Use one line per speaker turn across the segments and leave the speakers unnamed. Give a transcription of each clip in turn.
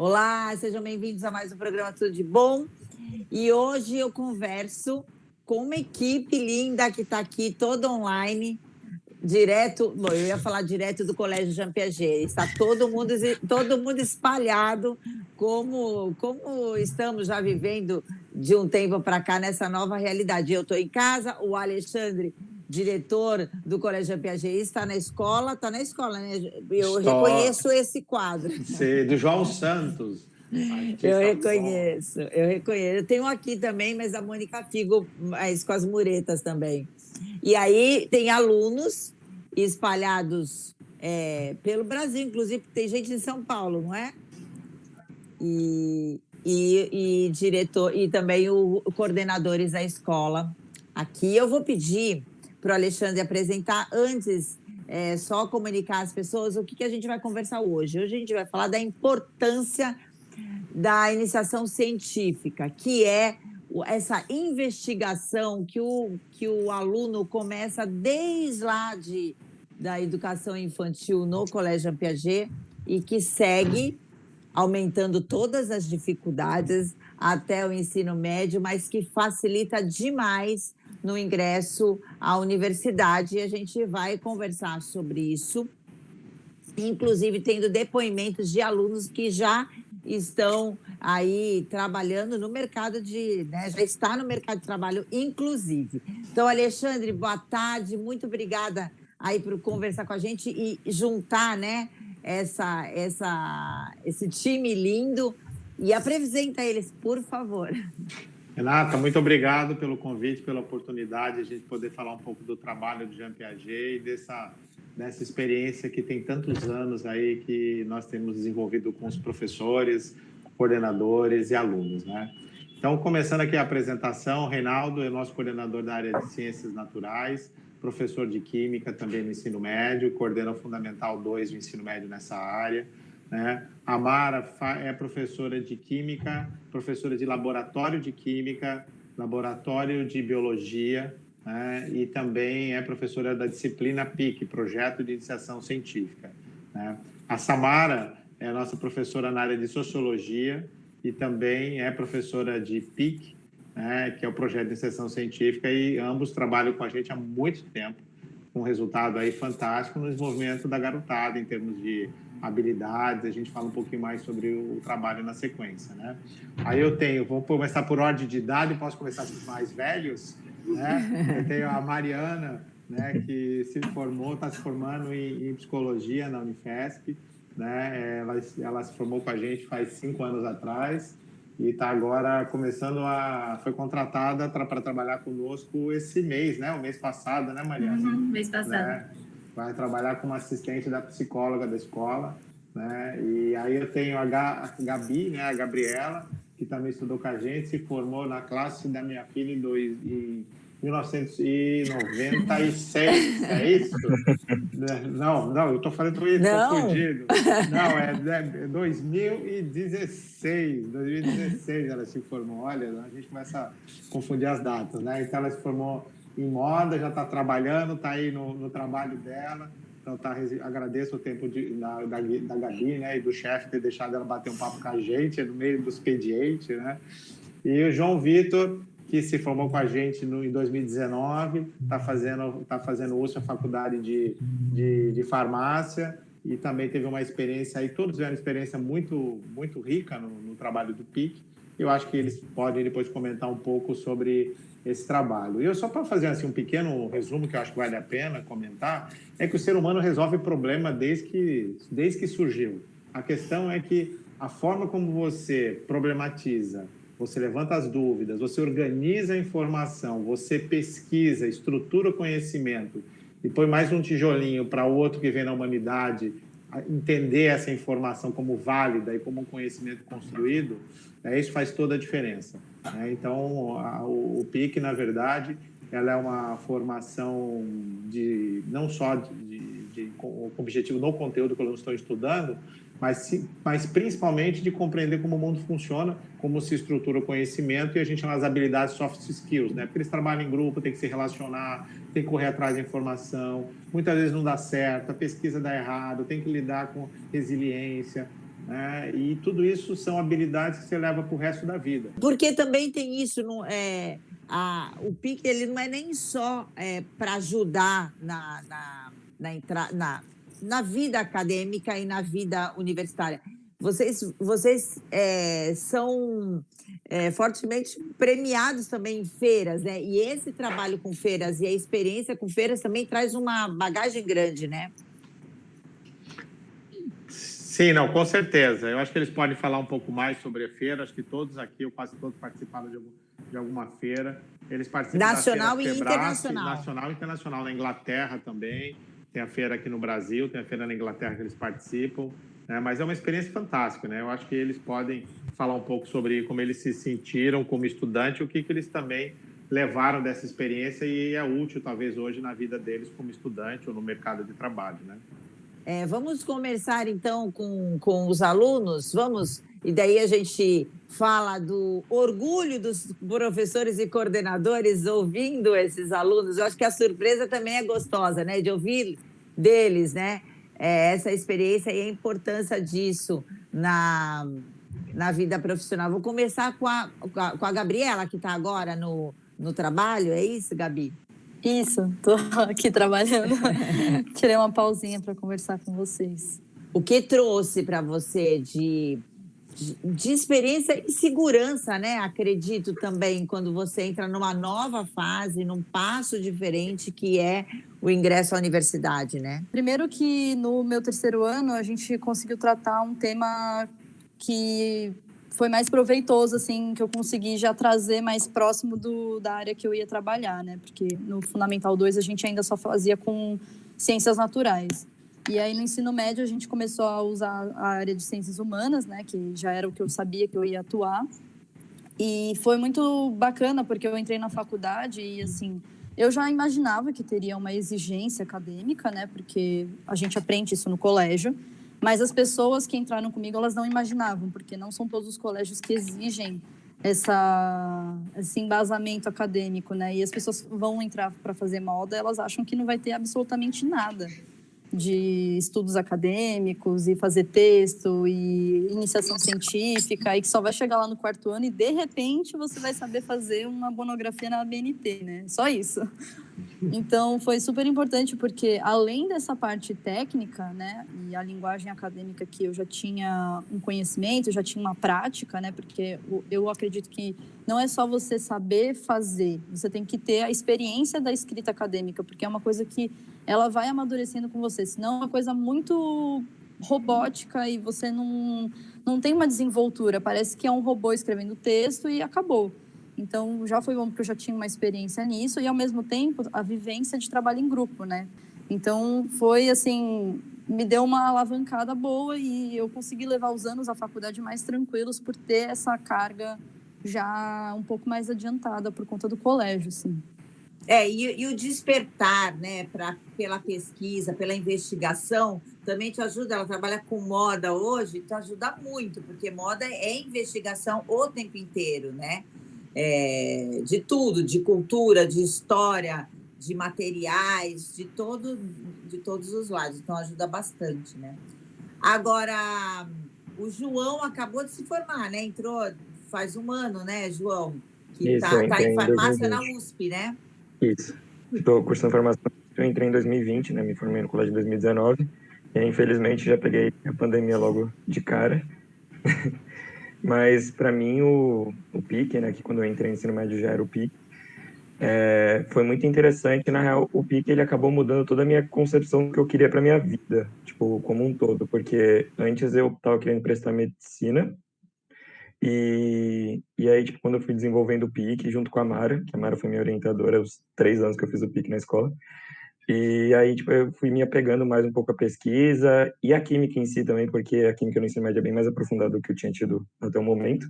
Olá, sejam bem-vindos a mais um programa Tudo de Bom. E hoje eu converso com uma equipe linda que está aqui, toda online, direto. Bom, eu ia falar direto do Colégio Jean Piaget. Está todo mundo espalhado, como estamos já vivendo de um tempo para cá nessa nova realidade. Eu estou em casa, o Alexandre, diretor do Colégio Jean Piaget, está na escola, né? Eu reconheço esse quadro.
Sim, do João Santos.
Eu reconheço. Eu tenho aqui também, mas a Mônica Figo, mas com as muretas também. E aí tem alunos espalhados pelo Brasil, inclusive tem gente em São Paulo, não é? E diretor, e também coordenadores da escola. Aqui eu vou pedir para o Alexandre apresentar antes, só comunicar às pessoas o que a gente vai conversar hoje. Hoje a gente vai falar da importância da iniciação científica, que é essa investigação que o aluno começa desde lá da educação infantil no Colégio Jean Piaget e que segue aumentando todas as dificuldades até o ensino médio, mas que facilita demais no ingresso à universidade. E a gente vai conversar sobre isso, inclusive tendo depoimentos de alunos que já estão aí trabalhando no mercado já está no mercado de trabalho, inclusive. Então, Alexandre, boa tarde, muito obrigada aí por conversar com a gente e juntar, né, esse time lindo, e apresenta eles, por favor.
Renata, muito obrigado pelo convite, pela oportunidade de a gente poder falar um pouco do trabalho do Jean Piaget e dessa experiência que tem tantos anos aí que nós temos desenvolvido com os professores, coordenadores e alunos, né? Então, começando aqui a apresentação, Reinaldo é nosso coordenador da área de Ciências Naturais, professor de Química também no ensino médio, coordena o Fundamental 2 do ensino médio nessa área, né? A Mara é professora de Química, professora de Laboratório de Química, Laboratório de Biologia, né? E também é professora da disciplina PIC, Projeto de Iniciação Científica, né? A Samara é a nossa professora na área de Sociologia e também é professora de PIC, né, que é o Projeto de Iniciação Científica, e ambos trabalham com a gente há muito tempo, com um resultado aí fantástico no desenvolvimento da garotada, em termos de habilidades. A gente fala um pouquinho mais sobre o trabalho na sequência, né? Aí vou começar por ordem de idade, posso começar com os mais velhos, né? Eu tenho a Mariana, né, que está se formando em Psicologia na Unifesp, né? Ela se formou com a gente faz 5 anos atrás, e está agora foi contratada para trabalhar conosco esse mês, né? O mês passado, né, Mariana?
Mês passado.
Né? Vai trabalhar como assistente da psicóloga da escola, né? E aí eu tenho a Gabi, né? A Gabriela, que também estudou com a gente, se formou na classe da minha filha em 1996, é isso? Não, eu estou falando isso, estou confundido. Não, é 2016 ela se formou. Olha, a gente começa a confundir as datas, né? Então ela se formou em moda, já está trabalhando, está aí no trabalho dela. Então agradeço o tempo da Gabi, né, e do chefe ter deixado ela bater um papo com a gente no meio do expediente, né? E o João Vitor, que se formou com a gente em 2019, está fazendo uso da faculdade de farmácia, e também teve uma experiência aí, todos tiveram uma experiência muito, muito rica no trabalho do PIC. Eu acho que eles podem depois comentar um pouco sobre esse trabalho. E eu só para fazer assim, um pequeno resumo que eu acho que vale a pena comentar, é que o ser humano resolve problema desde que surgiu. A questão é que a forma como você problematiza, você levanta as dúvidas, você organiza a informação, você pesquisa, estrutura o conhecimento e põe mais um tijolinho para o outro que vem na humanidade entender essa informação como válida e como um conhecimento construído, isso faz toda a diferença, né? Então, o PIC, na verdade, ela é uma formação não só com objetivo no conteúdo que os alunos estão estudando, mas principalmente de compreender como o mundo funciona, como se estrutura o conhecimento, e a gente chama as habilidades soft skills, né? Porque eles trabalham em grupo, tem que se relacionar, tem que correr atrás da informação, muitas vezes não dá certo, a pesquisa dá errado, tem que lidar com resiliência, né? E tudo isso são habilidades que você leva para o resto da vida.
Porque também tem isso, o PIC ele não é nem só para ajudar na vida acadêmica e na vida universitária. Vocês são fortemente premiados também em feiras, né? E esse trabalho com feiras e a experiência com feiras também traz uma bagagem grande, né?
Sim, não, com certeza. Eu acho que eles podem falar um pouco mais sobre a feira. Acho que todos aqui, ou quase todos, participaram de alguma feira. Eles participam
Nacional
da
e
feira
internacional.
Nacional e internacional. Na Inglaterra também. Tem a feira aqui no Brasil, tem a feira na Inglaterra que eles participam. Né? Mas é uma experiência fantástica, né? Eu acho que eles podem falar um pouco sobre como eles se sentiram como estudante, o que eles também levaram dessa experiência e é útil, talvez, hoje na vida deles como estudante ou no mercado de trabalho, né?
Vamos conversar, então, com os alunos, vamos? E daí a gente fala do orgulho dos professores e coordenadores ouvindo esses alunos. Eu acho que a surpresa também é gostosa, né? De ouvir deles, né? Essa experiência e a importância disso na vida profissional. Vou começar com a Gabriela, que está agora no trabalho. É isso, Gabi?
Isso, estou aqui trabalhando. Tirei uma pausinha para conversar com vocês.
O que trouxe para você de experiência e segurança, né? Acredito também, quando você entra numa nova fase, num passo diferente, que é o ingresso à universidade, né?
Primeiro que no meu terceiro ano, a gente conseguiu tratar um tema que foi mais proveitoso, assim, que eu consegui já trazer mais próximo da área que eu ia trabalhar, né? Porque no Fundamental 2 a gente ainda só fazia com ciências naturais. E aí no ensino médio a gente começou a usar a área de ciências humanas, né? Que já era o que eu sabia que eu ia atuar. E foi muito bacana, porque eu entrei na faculdade e, assim, eu já imaginava que teria uma exigência acadêmica, né? Porque a gente aprende isso no colégio. Mas as pessoas que entraram comigo, elas não imaginavam, porque não são todos os colégios que exigem esse embasamento acadêmico, né? E as pessoas vão entrar para fazer moda, elas acham que não vai ter absolutamente nada de estudos acadêmicos e fazer texto e iniciação científica, e que só vai chegar lá no quarto ano e, de repente, você vai saber fazer uma monografia na ABNT, né? Só isso. Então, foi super importante porque, além dessa parte técnica, né, e a linguagem acadêmica que eu já tinha um conhecimento, já tinha uma prática, né, porque eu acredito que não é só você saber fazer, você tem que ter a experiência da escrita acadêmica, porque é uma coisa que ela vai amadurecendo com você, senão é uma coisa muito robótica e você não tem uma desenvoltura, parece que é um robô escrevendo texto e acabou. Então, já foi bom porque eu já tinha uma experiência nisso e, ao mesmo tempo, a vivência de trabalho em grupo, né? Então, foi assim, me deu uma alavancada boa e eu consegui levar os anos à faculdade mais tranquilos por ter essa carga já um pouco mais adiantada por conta do colégio, assim.
E o despertar, né, pela pesquisa, pela investigação, também te ajuda. Ela trabalha com moda hoje, te ajuda muito, porque moda é investigação o tempo inteiro, né? De tudo, de cultura, de história, de materiais, de todos os lados. Então, ajuda bastante, né? Agora, o João acabou de se formar, né? Entrou faz um ano, né, João? Que está em farmácia na USP, né?
Isso. Estou cursando farmácia. Eu entrei em 2020, né? Me formei no colégio em 2019. E, infelizmente, já peguei a pandemia logo de cara. Mas, para mim, o PIC, né, que quando eu entrei no ensino médio já era o PIC, foi muito interessante. Na real, o PIC ele acabou mudando toda a minha concepção do que eu queria para minha vida, tipo, como um todo. Porque antes eu estava querendo prestar medicina, e aí, tipo, quando eu fui desenvolvendo o PIC junto com a Mara, que a Mara foi minha orientadora, os 3 anos que eu fiz o PIC na escola, e aí, tipo, eu fui me apegando mais um pouco à pesquisa e à química em si também, porque a química no ensino médio é bem mais aprofundada do que eu tinha tido até o momento.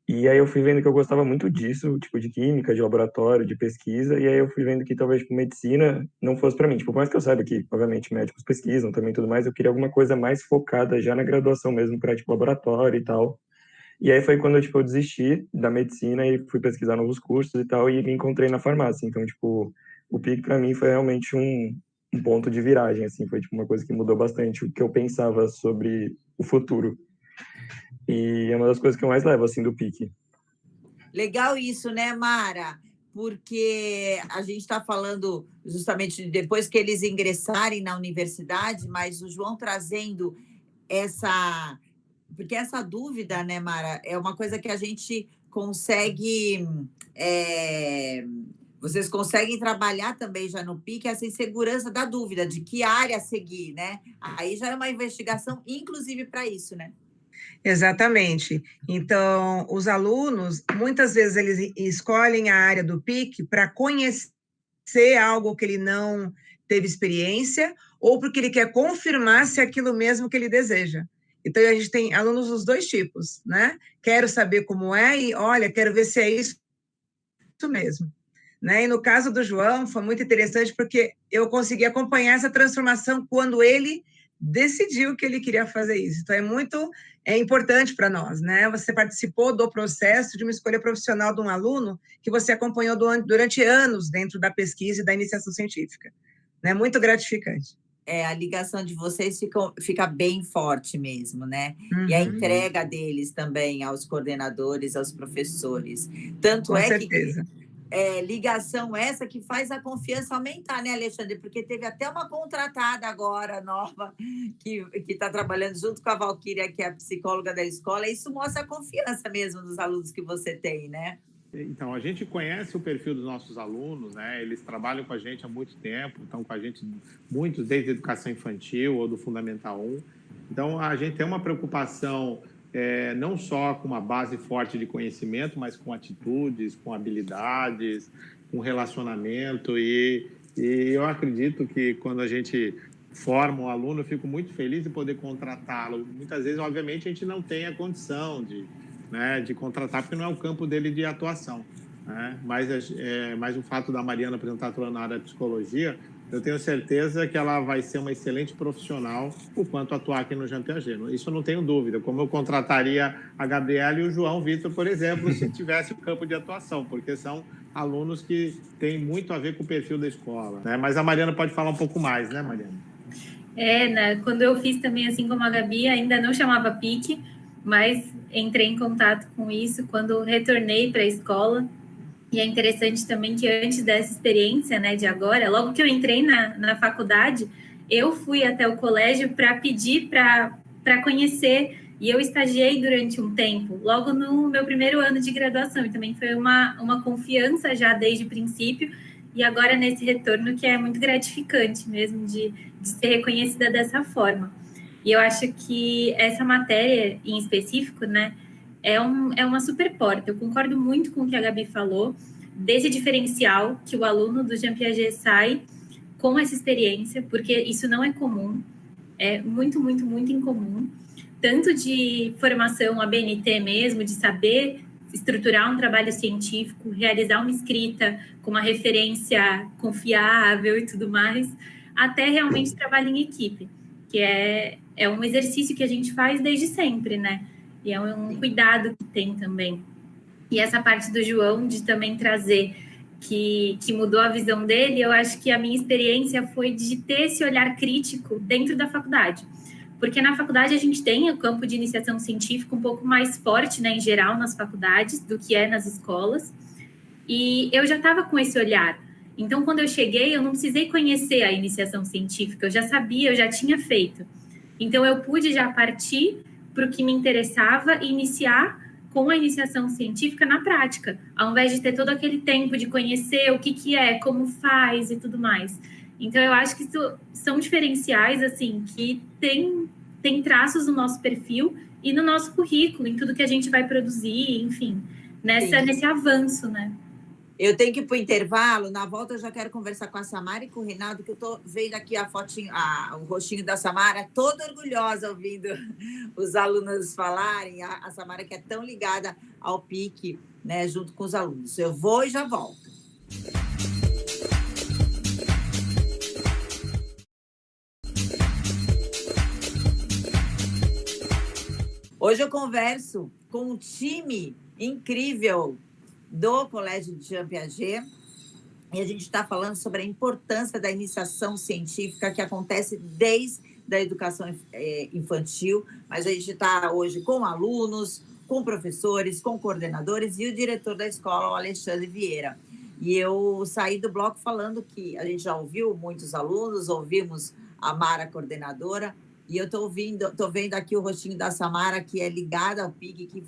E aí eu fui vendo que eu gostava muito disso, tipo, de química, de laboratório, de pesquisa, e aí eu fui vendo que talvez, tipo, medicina não fosse para mim. Tipo, por mais que eu saiba que, obviamente, médicos pesquisam também tudo mais, eu queria alguma coisa mais focada já na graduação mesmo, para, tipo, laboratório e tal. E aí foi quando, tipo, eu desisti da medicina e fui pesquisar novos cursos e tal, e me encontrei na farmácia. Então, tipo, o PIC para mim foi realmente um ponto de viragem, assim, foi tipo uma coisa que mudou bastante o que eu pensava sobre o futuro. E é uma das coisas que eu mais levo, assim, do PIC.
Legal isso, né, Mara? Porque a gente está falando justamente depois que eles ingressarem na universidade, mas o João trazendo essa... Porque essa dúvida, né, Mara, é uma coisa que a gente consegue... vocês conseguem trabalhar também já no PIC essa insegurança da dúvida, de que área seguir, né? Aí já é uma investigação, inclusive, para isso, né?
Exatamente. Então, os alunos, muitas vezes, eles escolhem a área do PIC para conhecer algo que ele não teve experiência ou porque ele quer confirmar se é aquilo mesmo que ele deseja. Então, a gente tem alunos dos dois tipos, né? Quero saber como é e, olha, quero ver se é isso mesmo. Né? E no caso do João, foi muito interessante porque eu consegui acompanhar essa transformação quando ele decidiu que ele queria fazer isso. Então, é importante para nós, né? Você participou do processo de uma escolha profissional de um aluno que você acompanhou durante anos dentro da pesquisa e da iniciação científica. Né? Muito gratificante.
A ligação de vocês fica bem forte mesmo, né? E a entrega deles também aos coordenadores, aos professores. Tanto
Com
é
certeza.
que ligação essa que faz a confiança aumentar, né, Alexandre? Porque teve até uma contratada agora, nova, que está trabalhando junto com a Valquíria, que é a psicóloga da escola, e isso mostra a confiança mesmo dos alunos que você tem, né?
Então, a gente conhece o perfil dos nossos alunos, né? Eles trabalham com a gente há muito tempo, estão com a gente, muitos desde a educação infantil ou do Fundamental 1. Então, a gente tem uma preocupação não só com uma base forte de conhecimento, mas com atitudes, com habilidades, com relacionamento. E eu acredito que quando a gente forma um aluno, eu fico muito feliz de poder contratá-lo. Muitas vezes, obviamente, a gente não tem a condição de contratar, porque não é o campo dele de atuação. Né? Mas o fato da Mariana apresentar atuando na área de psicologia, eu tenho certeza que ela vai ser uma excelente profissional por quanto atuar aqui no Jean Piaget. Isso eu não tenho dúvida. Como eu contrataria a Gabriela e o João Vitor, por exemplo, se tivesse o campo de atuação, porque são alunos que têm muito a ver com o perfil da escola. Né? Mas a Mariana pode falar um pouco mais, né, Mariana?
Né? Quando eu fiz também, assim como a Gabi, ainda não chamava PIC, mas entrei em contato com isso quando retornei para a escola. E é interessante também que antes dessa experiência, né, de agora, logo que eu entrei na faculdade, eu fui até o colégio para pedir para conhecer, e eu estagiei durante um tempo, logo no meu primeiro ano de graduação, e também foi uma confiança já desde o princípio, e agora nesse retorno que é muito gratificante mesmo de ser reconhecida dessa forma. E eu acho que essa matéria em específico, né, é uma super porta. Eu concordo muito com o que a Gabi falou, desse diferencial que o aluno do Jean Piaget sai com essa experiência, porque isso não é comum, é muito, muito, muito incomum, tanto de formação ABNT mesmo, de saber estruturar um trabalho científico, realizar uma escrita com uma referência confiável e tudo mais, até realmente trabalho em equipe, que é um exercício que a gente faz desde sempre, né? E é um cuidado que tem também. E essa parte do João, de também trazer que mudou a visão dele, eu acho que a minha experiência foi de ter esse olhar crítico dentro da faculdade. Porque na faculdade a gente tem o campo de iniciação científica um pouco mais forte, né, em geral, nas faculdades, do que é nas escolas. E eu já estava com esse olhar. Então, quando eu cheguei, eu não precisei conhecer a iniciação científica, eu já sabia, eu já tinha feito. Então, eu pude já partir para o que me interessava e iniciar com a iniciação científica na prática, ao invés de ter todo aquele tempo de conhecer o que é, como faz e tudo mais. Então, eu acho que isso são diferenciais, assim, que tem traços no nosso perfil e no nosso currículo, em tudo que a gente vai produzir, enfim, nesse avanço, né?
Eu tenho que ir para o intervalo. Na volta eu já quero conversar com a Samara e com o Reinaldo, que eu estou vendo aqui a fotinho, o rostinho da Samara, toda orgulhosa ouvindo os alunos falarem. A Samara que é tão ligada ao PIC, né, junto com os alunos. Eu vou e já volto. Hoje eu converso com um time incrível do Colégio de Jean Piaget, e a gente está falando sobre a importância da iniciação científica que acontece desde da educação infantil, mas a gente está hoje com alunos, com professores, com coordenadores e o diretor da escola, o Alexandre Vieira. E eu saí do bloco falando que a gente já ouviu muitos alunos, ouvimos a Mara, coordenadora, e eu estou vendo aqui o rostinho da Samara, que é ligada ao PIC, que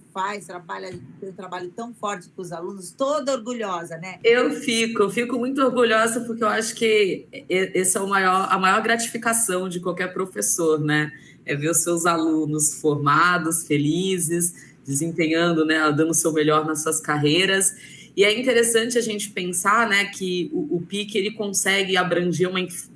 tem um trabalho tão forte com os alunos, toda orgulhosa, né?
Eu fico muito orgulhosa, porque eu acho que essa é a maior gratificação de qualquer professor, né? É ver os seus alunos formados, felizes, desempenhando, né, dando o seu melhor nas suas carreiras. E é interessante a gente pensar, né, que o PIC ele consegue abranger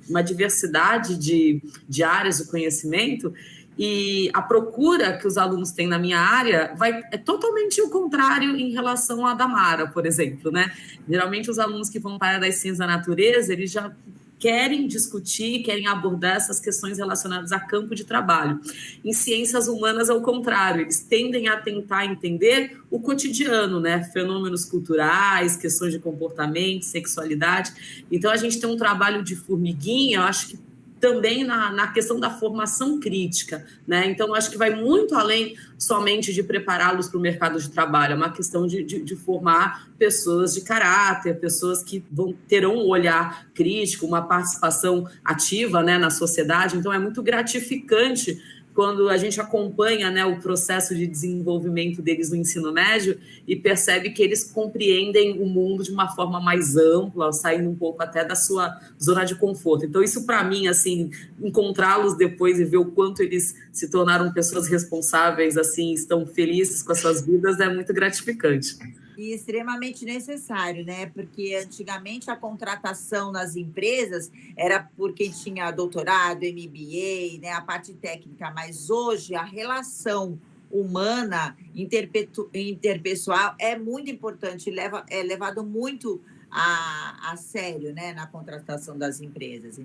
uma diversidade de áreas do conhecimento, e a procura que os alunos têm na minha área é totalmente o contrário em relação à da Mara, por exemplo, né? Geralmente os alunos que vão para a área das ciências da natureza, eles já querem discutir, querem abordar essas questões relacionadas a campo de trabalho. Em ciências humanas, ao contrário, eles tendem a tentar entender o cotidiano, né? Fenômenos culturais, questões de comportamento, sexualidade. Então, a gente tem um trabalho de formiguinha, eu acho que também na questão da formação crítica, né? Então, acho que vai muito além somente de prepará-los para o mercado de trabalho, é uma questão de formar pessoas de caráter, pessoas que terão um olhar crítico, uma participação ativa, né, na sociedade. Então, é muito gratificante quando a gente acompanha, né, o processo de desenvolvimento deles no ensino médio e percebe que eles compreendem o mundo de uma forma mais ampla, saindo um pouco até da sua zona de conforto. Então, isso para mim, assim, encontrá-los depois e ver o quanto eles se tornaram pessoas responsáveis, assim, estão felizes com as suas vidas, é muito gratificante.
E extremamente necessário, né? Porque antigamente a contratação nas empresas era por quem tinha doutorado, MBA, né? A parte técnica, mas hoje a relação humana, interpessoal é muito importante, é levado muito a sério, né? Na contratação das empresas.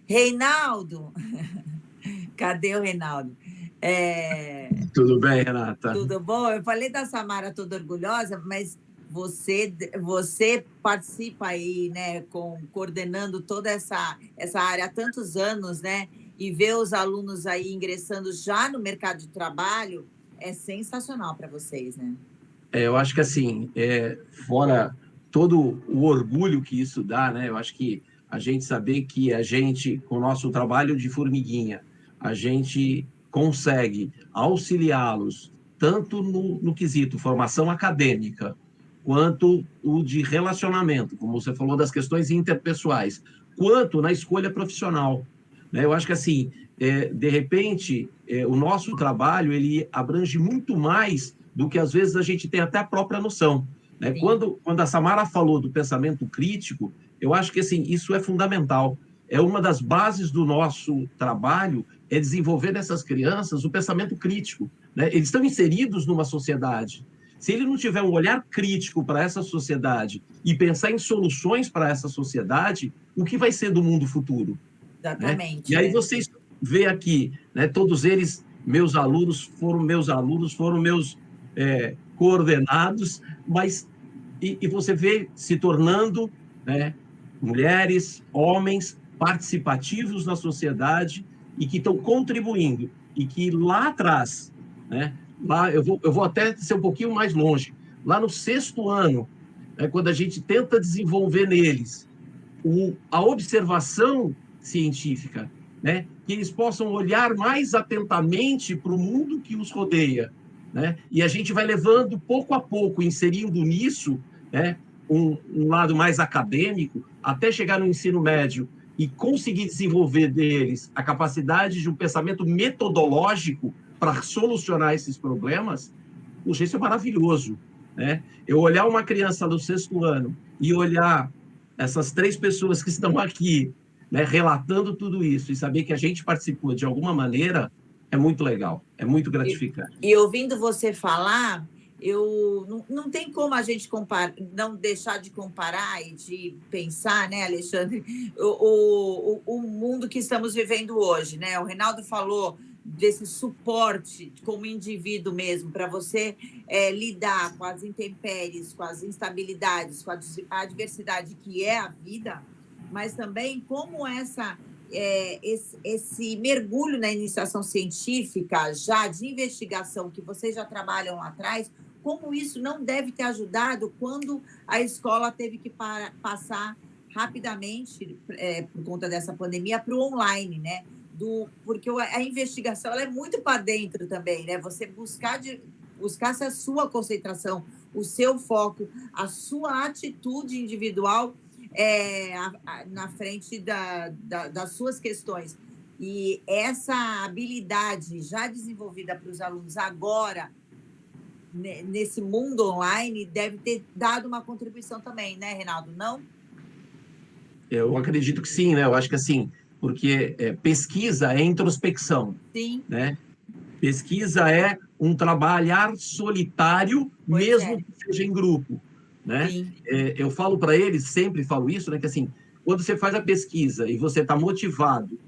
Reinaldo, cadê o Reinaldo?
Tudo bem, Renata?
Tudo bom? Eu falei da Samara toda orgulhosa, mas você participa aí, né, coordenando toda essa área há tantos anos, né? E ver os alunos aí ingressando já no mercado de trabalho é sensacional para vocês, né?
Eu acho que, assim, fora todo o orgulho que isso dá, né? Eu acho que a gente saber que a gente, com o nosso trabalho de formiguinha, a gente consegue auxiliá-los tanto no quesito formação acadêmica, quanto o de relacionamento, como você falou das questões interpessoais, quanto na escolha profissional, né? Eu acho que, assim, de repente, o nosso trabalho, ele abrange muito mais do que, às vezes, a gente tem até a própria noção, né? Quando a Samara falou do pensamento crítico, eu acho que, assim, isso é fundamental. É uma das bases do nosso trabalho, é desenvolver nessas crianças o pensamento crítico, né? Eles estão inseridos numa sociedade. Se ele não tiver um olhar crítico para essa sociedade e pensar em soluções para essa sociedade, o que vai ser do mundo futuro?
Exatamente.
Né? E aí vocês vê aqui, né? Todos eles, meus alunos, foram meus coordenados, mas e você vê se tornando, né, mulheres, homens participativos na sociedade e que estão contribuindo, e que lá atrás, né, lá eu vou até ser um pouquinho mais longe, lá no 6º ano, quando a gente tenta desenvolver neles a observação científica, né, que eles possam olhar mais atentamente para o mundo que os rodeia, né, e a gente vai levando pouco a pouco, inserindo nisso, né, um lado mais acadêmico, até chegar no ensino médio e conseguir desenvolver deles a capacidade de um pensamento metodológico para solucionar esses problemas. Puxa, isso é maravilhoso, né? Eu olhar uma criança do 6º ano e olhar essas 3 pessoas que estão aqui, né, relatando tudo isso e saber que a gente participou de alguma maneira, é muito legal, é muito gratificante.
E ouvindo você falar, não tem como a gente não deixar de comparar e de pensar, né, Alexandre, o mundo que estamos vivendo hoje, né? O Reinaldo falou desse suporte como indivíduo mesmo, para você lidar com as intempéries, com as instabilidades, com a adversidade que é a vida, mas também como esse mergulho na iniciação científica, já de investigação, que vocês já trabalham lá atrás, como isso não deve ter ajudado quando a escola teve que passar rapidamente, por conta dessa pandemia, para o online, né? Porque a investigação ela é muito para dentro também, né? Você buscar a sua concentração, o seu foco, a sua atitude individual na frente das suas questões. E essa habilidade já desenvolvida para os alunos agora, nesse mundo online, deve ter dado uma contribuição também, né, Reinaldo? Não?
Eu acredito que sim, né? Eu acho que assim, porque pesquisa é introspecção.
Sim.
Né? Pesquisa é um trabalhar solitário,
Pois
mesmo que seja em grupo. Né? Eu falo para eles, sempre falo isso, né? Que assim, quando você faz a pesquisa e você está motivado,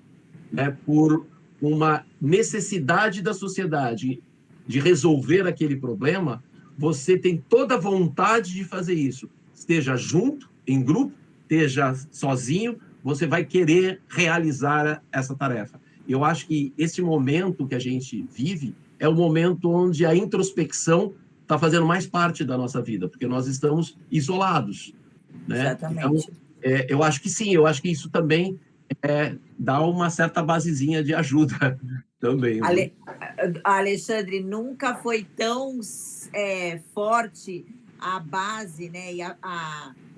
né, por uma necessidade da sociedade de resolver aquele problema, você tem toda a vontade de fazer isso. Esteja junto, em grupo, esteja sozinho, você vai querer realizar essa tarefa. Eu acho que esse momento que a gente vive é o momento onde a introspecção está fazendo mais parte da nossa vida, porque nós estamos isolados. Né?
Exatamente.
Então, eu acho que sim, eu acho que isso também dá uma certa basezinha de ajuda também.
Alexandre, nunca foi tão forte a base, né? E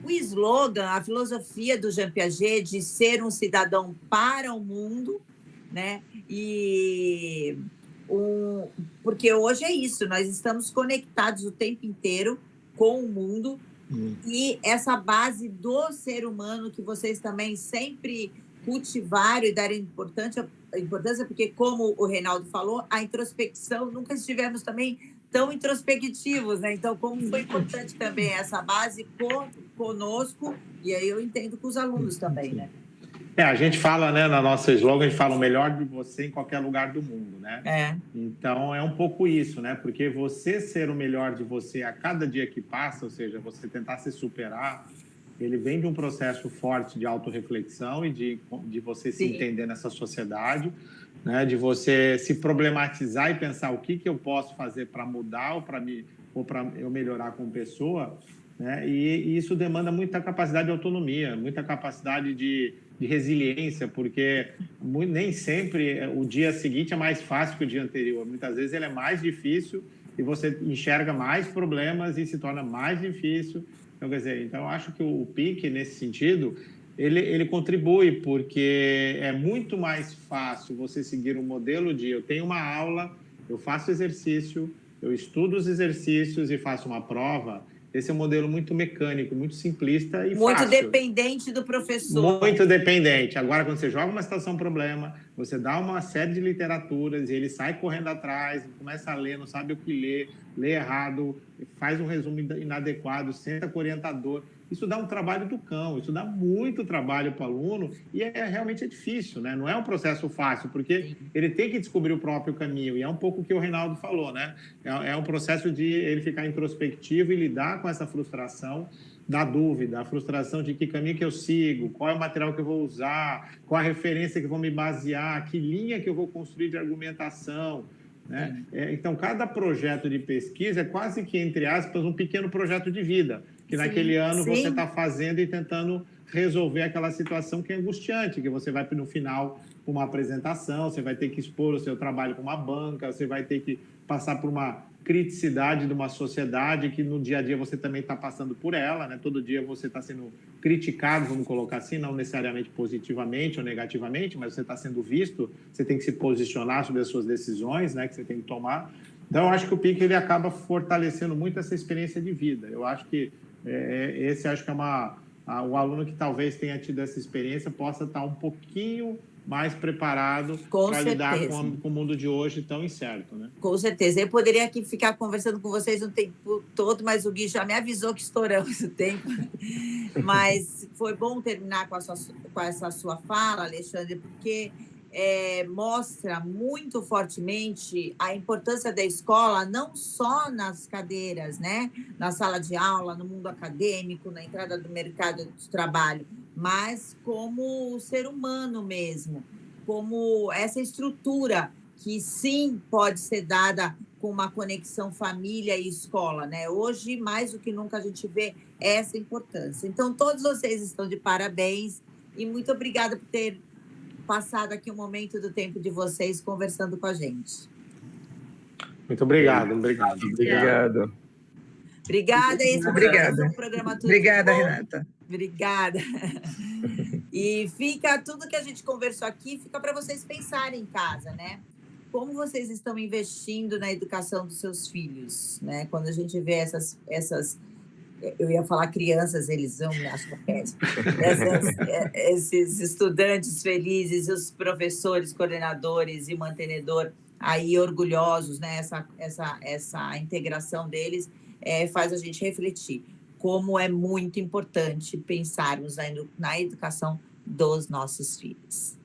o slogan, a filosofia do Jean Piaget de ser um cidadão para o mundo, né? Porque hoje é isso, nós estamos conectados o tempo inteiro com o mundo, e essa base do ser humano que vocês também sempre cultivaram e deram importância, porque, como o Reinaldo falou, a introspecção, nunca estivemos também tão introspectivos, né? Então, como foi importante também essa base conosco, e aí eu entendo com os alunos também, né?
A gente fala, né, na nossa slogan, a gente fala o melhor de você em qualquer lugar do mundo, né? Então, é um pouco isso, né? Porque você ser o melhor de você a cada dia que passa, ou seja, você tentar se superar, ele vem de um processo forte de autorreflexão e de você se entender nessa sociedade, né? De você se problematizar e pensar o que eu posso fazer para mudar ou para eu melhorar como pessoa, né? E isso demanda muita capacidade de autonomia, muita capacidade de resiliência, porque nem sempre o dia seguinte é mais fácil que o dia anterior. Muitas vezes ele é mais difícil e você enxerga mais problemas e se torna mais difícil. Então, quer dizer, eu acho que o PIC, nesse sentido, ele contribui, porque é muito mais fácil você seguir um modelo de eu tenho uma aula, eu faço exercício, eu estudo os exercícios e faço uma prova. Esse é um modelo muito mecânico, muito simplista e
muito
fácil.
Dependente do professor.
Muito dependente. Agora, quando você joga uma situação problema, você dá uma série de literaturas e ele sai correndo atrás, começa a ler, não sabe o que lê errado, faz um resumo inadequado, senta com o orientador. Isso dá um trabalho do cão, isso dá muito trabalho para o aluno e realmente é difícil, né? Não é um processo fácil, porque ele tem que descobrir o próprio caminho, e é um pouco o que o Reinaldo falou, né? É um processo de ele ficar introspectivo e lidar com essa frustração da dúvida, a frustração de que caminho que eu sigo, qual é o material que eu vou usar, qual a referência que eu vou me basear, que linha que eu vou construir de argumentação, né? Então, cada projeto de pesquisa é quase que, entre aspas, um pequeno projeto de vida, que naquele ano você está fazendo e tentando resolver aquela situação que é angustiante, que você vai no final para uma apresentação, você vai ter que expor o seu trabalho para uma banca, você vai ter que passar por uma criticidade de uma sociedade que no dia a dia você também está passando por ela, né? Todo dia você está sendo criticado, vamos colocar assim, não necessariamente positivamente ou negativamente, mas você está sendo visto, você tem que se posicionar sobre as suas decisões, né, que você tem que tomar. Então, eu acho que o PIC ele acaba fortalecendo muito essa experiência de vida. Eu acho que acho que o aluno que talvez tenha tido essa experiência possa estar um pouquinho mais preparado para lidar com o mundo de hoje tão incerto, né? Com
certeza. Eu poderia aqui ficar conversando com vocês o tempo todo, mas o Gui já me avisou que estouramos o tempo. Mas foi bom terminar com essa sua fala, Alexandre, porque mostra muito fortemente a importância da escola, não só nas cadeiras, né? Na sala de aula, no mundo acadêmico, na entrada do mercado de trabalho, mas como ser humano mesmo, como essa estrutura que sim pode ser dada com uma conexão família e escola, né? Hoje, mais do que nunca, a gente vê essa importância. Então, todos vocês estão de parabéns e muito obrigada por ter passado aqui um momento do tempo de vocês conversando com a gente.
Muito obrigado.
Obrigada. Esse foi
Obrigada.
mais um programa Tudo
Obrigada,
de Bom.
Renata.
Obrigada. E fica tudo que a gente conversou aqui, fica para vocês pensarem em casa, né? Como vocês estão investindo na educação dos seus filhos, né? Quando a gente vê essas eu ia falar crianças, eles vão me achar péssimo. Esses estudantes felizes, os professores, coordenadores e mantenedor aí orgulhosos, né? Essa integração deles faz a gente refletir como é muito importante pensarmos na educação dos nossos filhos.